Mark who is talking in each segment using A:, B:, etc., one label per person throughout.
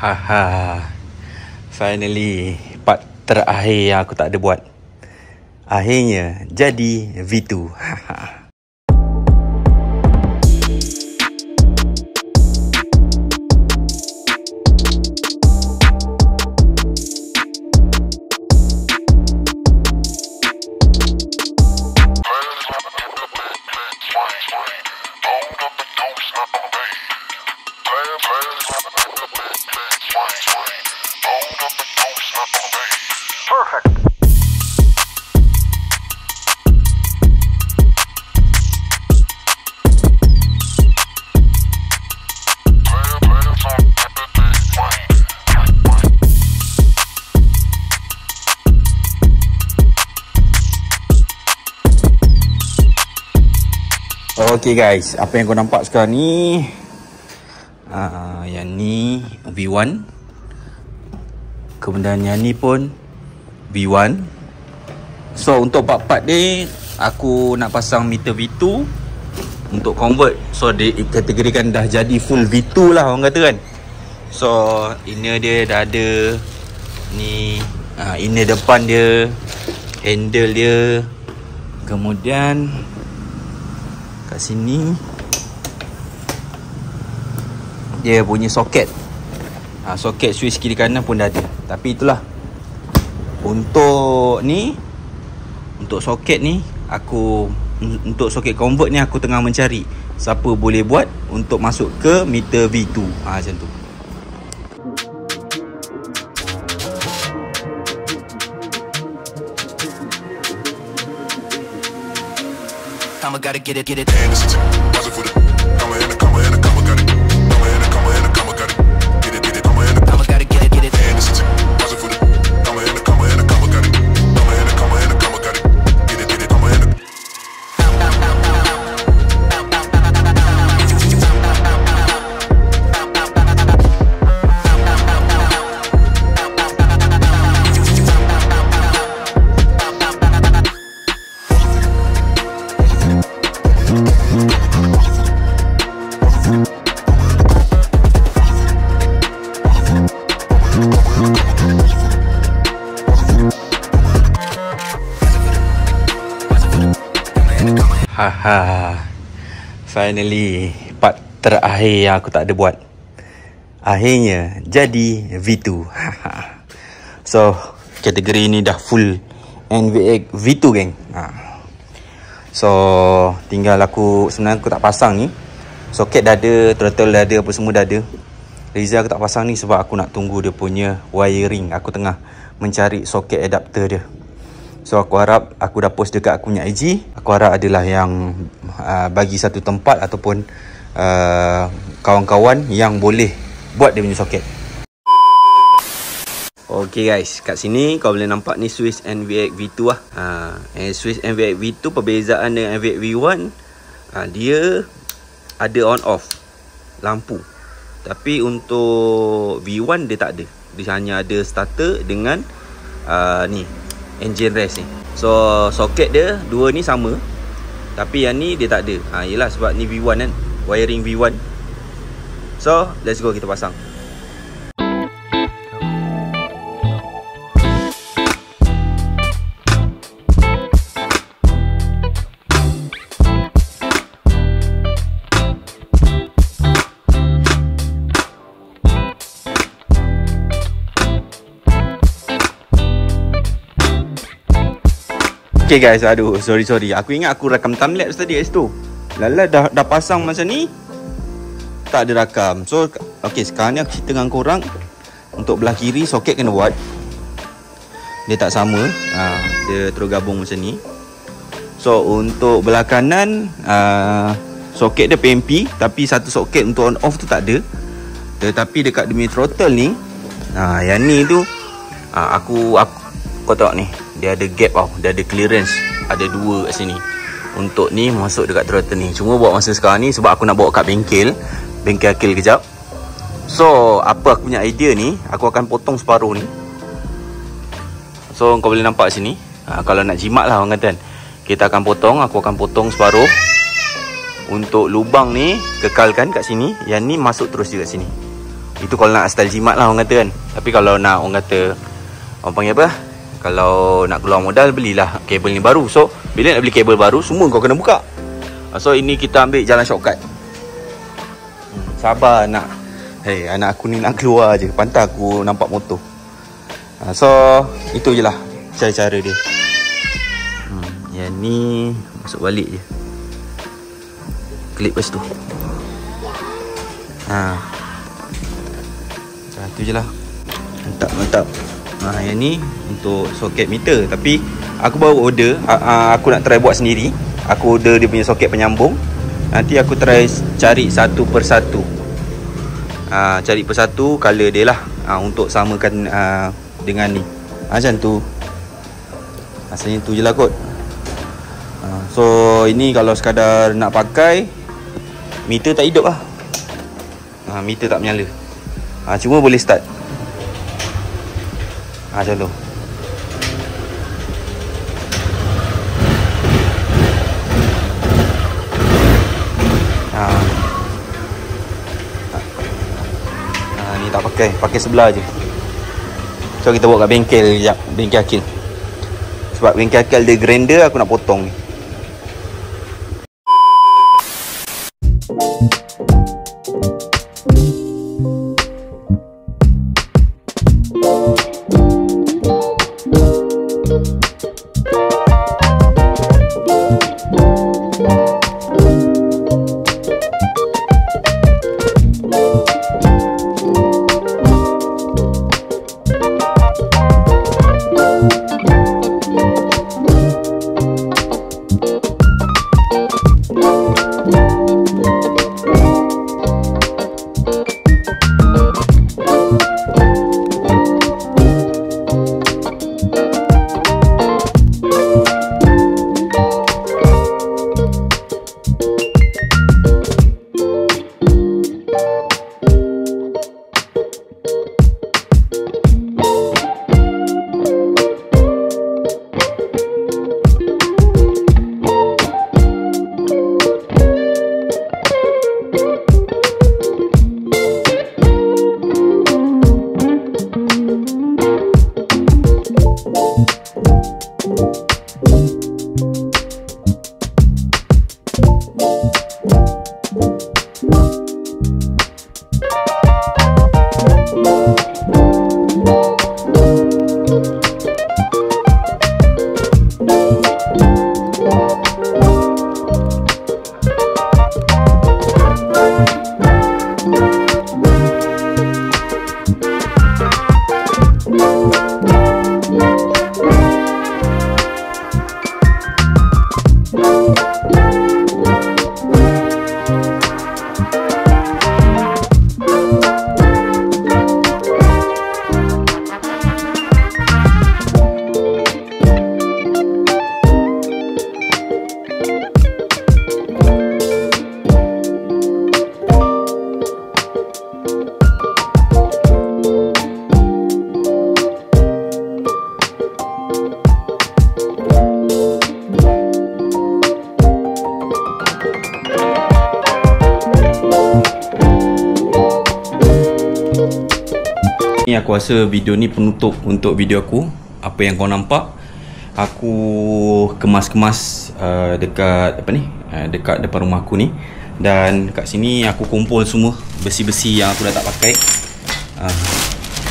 A: Haha, finally part terakhir yang aku tak ada buat. Akhirnya jadi V2. Haha. Okay guys, apa yang kau nampak sekarang ni, yang ni V1, kemudian yang ni pun V1. So untuk part-part ni aku nak pasang meter V2 untuk convert. So dia kategorikan dah jadi full V2 lah orang kata kan. So inner dia dah ada ni, inner depan dia, handle dia, kemudian kat sini dia punya soket, soket switch kiri kanan pun dah ada. Tapi itulah, untuk ni, untuk soket ni aku, untuk soket convert ni aku tengah mencari siapa boleh buat untuk masuk ke meter V2. Macam tu.
B: I'ma gotta get it.
A: Haha, finally part terakhir yang aku tak ada buat. Akhirnya jadi V2. Haha. So kategori ni dah full NVX V2 geng. So tinggal aku, sebenarnya aku tak pasang ni. Soket dah ada, throttle dah ada, apa semua dah ada. Reason aku tak pasang ni sebab aku nak tunggu dia punya wiring. Aku tengah mencari soket adapter dia. So aku harap, aku dah post dekat aku punya IG, aku harap adalah yang bagi satu tempat ataupun kawan-kawan yang boleh buat dia punya soket. Okay guys, kat sini kau boleh nampak ni switch NVX V2 lah. Switch NVX V2 perbezaan dengan NVX V1, dia ada on off lampu. Tapi untuk V1 dia tak ada. Dia hanya ada starter dengan ni engine rest ni. So soket dia dua ni sama, tapi yang ni dia tak ada. Yelah sebab ni V1 kan, wiring V1. So let's go, kita pasang. Okay guys, aduh sorry. Aku ingat aku rakam timelapse tadi kat situ. Lala dah pasang macam ni, tak ada rakam. So okay, sekarang ni aku cerita dengan korang. Untuk belah kiri soket kena buat, dia tak sama, dia terus gabung macam ni. So untuk belah kanan, soket dia PMP, tapi satu soket untuk on off tu tak ada. Tetapi dekat demi throttle ni, yang ni tu, kau tengok ni, dia ada gap tau, dia ada clearance, ada dua kat sini untuk ni masuk dekat throttle ni. Cuma buat masa sekarang ni sebab aku nak bawa kat bengkel Akil kejap. So apa aku punya idea ni, aku akan potong separuh ni. So kau boleh nampak sini, kalau nak jimat lah orang kata kan, kita akan potong, aku akan potong separuh. Untuk lubang ni kekalkan kat sini, yang ni masuk terus je kat sini. Itu kalau nak style jimat lah orang kata kan. Tapi kalau nak orang kata, orang panggil apa, kalau nak keluar modal, belilah kabel ni baru. So bila nak beli kabel baru, semua kau kena buka. So ini kita ambil jalan shortcut. Sabar nak. Hey, anak aku ni nak keluar je, pantas aku nampak motor. So itu je lah cara-cara dia. Yang ni masuk balik je, klik lepas tu. Itu je lah. Mantap. Yang ni untuk soket meter. Tapi aku baru order. Aku nak try buat sendiri. Aku order dia punya soket penyambung. Nanti aku try cari satu persatu. Cari persatu color dia lah, untuk samakan dengan ni. Macam tu. Asalnya tu je lah kot. So ini kalau sekadar nak pakai, meter tak hidup lah. Meter tak menyala. Cuma boleh start. Macam tu. Ni tak pakai sebelah je. So kita bawa kat bengkel sekejap, bengkel Akil. Sebab bengkel Akil dia grinder, aku nak potong ni.
C: Ni aku rasa video ni penutup untuk video aku. Apa yang kau nampak, aku kemas-kemas dekat apa ni, dekat depan rumah aku ni. Dan kat sini aku kumpul semua besi-besi yang aku dah tak pakai.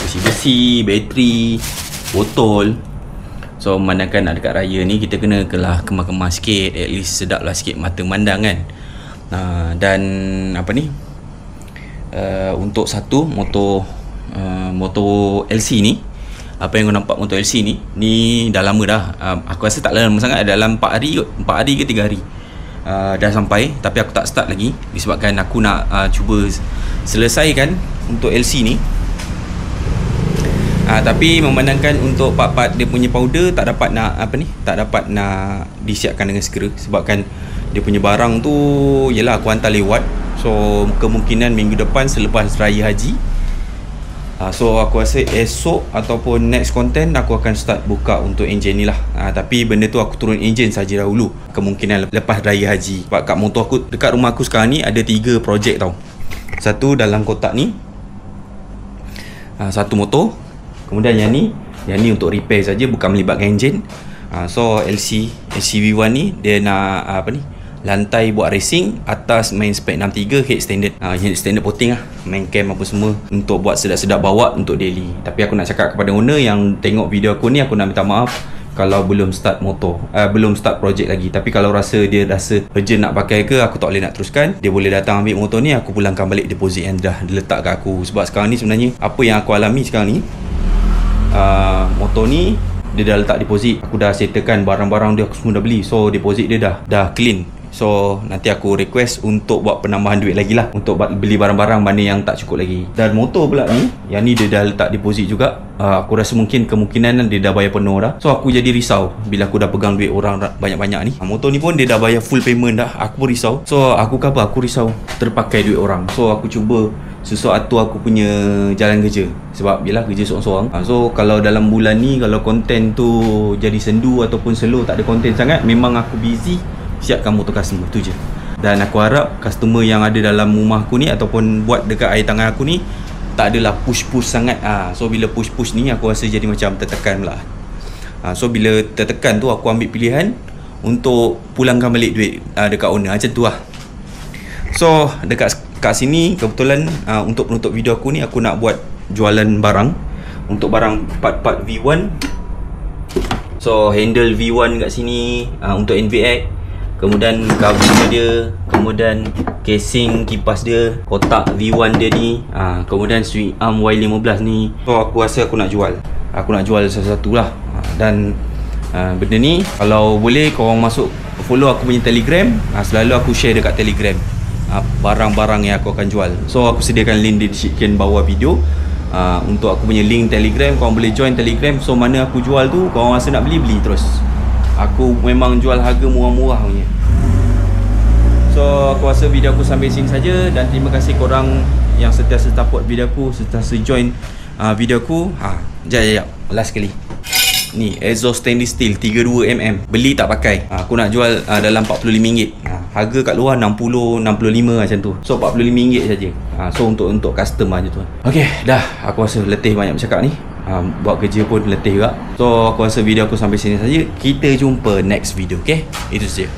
C: Besi-besi, bateri, botol. So memandangkan nak dekat raya ni, kita kena kemas-kemas sikit, at least sedap lah sikit mata mandang kan. Dan apa ni, untuk satu motor LC ni, apa yang kau nampak motor LC ni dah lama dah. Aku rasa tak lama sangat, dalam 4 hari kot, 4 hari ke 3 hari dah sampai. Tapi aku tak start lagi disebabkan aku nak cuba selesaikan untuk LC ni. Tapi memandangkan untuk part-part dia punya powder tak dapat nak disiapkan dengan segera, sebabkan dia punya barang tu yelah aku hantar lewat. So kemungkinan minggu depan selepas raya haji, so aku rasa esok ataupun next content aku akan start buka untuk enjin ni lah. Tapi benda tu aku turun enjin saja dahulu, kemungkinan lepas raya haji. Sebab kat motor aku, dekat rumah aku sekarang ni ada 3 projek tau. Satu dalam kotak ni, satu motor. Kemudian yang ni untuk repair saja, bukan melibatkan enjin. So LCV1 ni dia nak lantai buat racing, atas main spec 63, head standard potting lah, main cam apa semua untuk buat sedap-sedap bawa untuk daily. Tapi aku nak cakap kepada owner yang tengok video aku ni, aku nak minta maaf kalau belum start motor, belum start projek lagi. Tapi kalau dia rasa urgent nak pakai ke, aku tak boleh nak teruskan, dia boleh datang ambil motor ni, aku pulangkan balik deposit yang dah diletak kat aku. Sebab sekarang ni sebenarnya apa yang aku alami sekarang ni, motor ni dia dah letak deposit, aku dah settlekan barang-barang dia, aku semua dah beli. So deposit dia dah clean. So nanti aku request untuk buat penambahan duit lagi lah, untuk beli barang-barang mana yang tak cukup lagi. Dan motor pula ni, yang ni dia dah letak deposit juga. Aku rasa kemungkinan dia dah bayar penuh dah. So aku jadi risau bila aku dah pegang duit orang banyak-banyak ni. Motor ni pun dia dah bayar full payment dah. Aku pun risau. So aku risau terpakai duit orang. So aku cuba sesuatu aku punya jalan kerja. Sebab bila kerja seorang-seorang, so kalau dalam bulan ni, kalau konten tu jadi sendu ataupun slow, tak ada konten sangat, memang aku busy siapkan motor customer tu je. Dan aku harap customer yang ada dalam rumah aku ni ataupun buat dekat air tangan aku ni tak adalah push-push sangat. So bila push-push ni aku rasa jadi macam tertekan pula. So bila tertekan tu, aku ambil pilihan untuk pulangkan balik duit dekat owner, macam tu lah. So dekat kat sini kebetulan untuk penutup video aku ni, aku nak buat jualan barang. Untuk barang part-part V1. So handle V1 kat sini untuk NVX. Kemudian cover dia, kemudian casing kipas dia, kotak V1 dia ni, kemudian swing arm Y15 ni. So aku rasa aku nak jual satu-satu lah. Dan benda ni kalau boleh korang masuk follow aku punya Telegram. Selalu aku share dekat Telegram barang-barang yang aku akan jual. So aku sediakan link di description bawah video. Untuk aku punya link Telegram, korang boleh join Telegram. So mana aku jual tu, korang rasa nak beli terus. Aku memang jual harga murah-murah punya. So aku rasa video aku sampai sini saja. Dan terima kasih korang yang sentiasa support video aku, sentiasa join video aku. Sekejap, last sekali. Ni exhaust stainless steel 32mm. Beli tak pakai. Aku nak jual dalam RM45. Harga kat luar 60, 65 macam tu. So RM45 saja. So untuk custom je tu. Okay, dah. Aku rasa letih banyak bercakap ni. Buat kerja pun letih juga. So aku rasa video aku sampai sini saja. Kita jumpa next video, okay? Itu saja.